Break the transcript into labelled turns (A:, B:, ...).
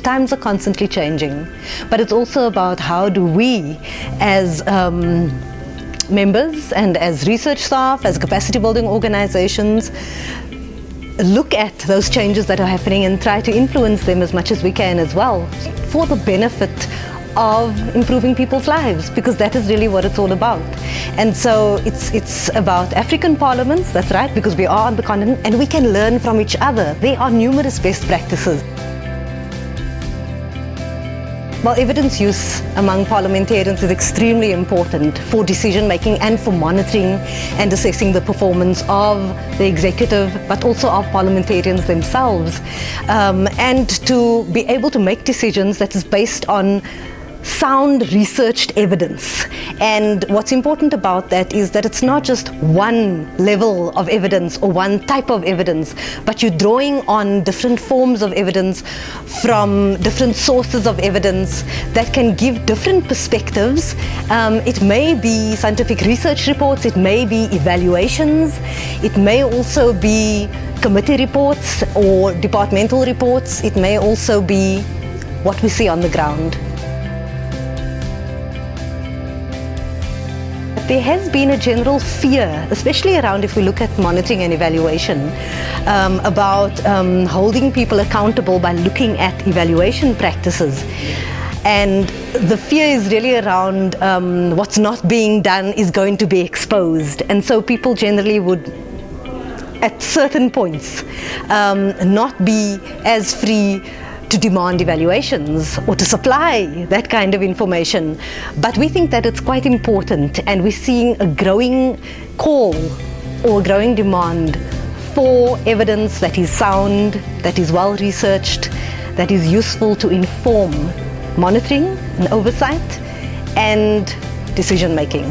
A: Times are constantly changing, but it's also about how do we as members and as research staff, as capacity building organizations, look at those changes that are happening and try to influence them as much as we can as well, for the benefit of improving people's lives, because that is really what it's all about. And so it's about African parliaments, that's right, because we are on the continent and we can learn from each other. There are numerous best practices. Well, evidence use among parliamentarians is extremely important for decision making and for monitoring and assessing the performance of the executive, but also of parliamentarians themselves, and to be able to make decisions that is based on sound researched evidence. And what's important about that is that it's not just one level of evidence or one type of evidence, but you're drawing on different forms of evidence from different sources of evidence that can give different perspectives. It may be scientific research reports, it may be evaluations, it may also be committee reports or departmental reports, it may also be what we see on the ground. There has been a general fear, especially around, if we look at monitoring and evaluation, about holding people accountable by looking at evaluation practices. And the fear is really around what's not being done is going to be exposed. And so people generally would, at certain points, not be as free to demand evaluations or to supply that kind of information. But we think that it's quite important, and we're seeing a growing call or a growing demand for evidence that is sound, that is well researched, that is useful to inform monitoring and oversight and decision making.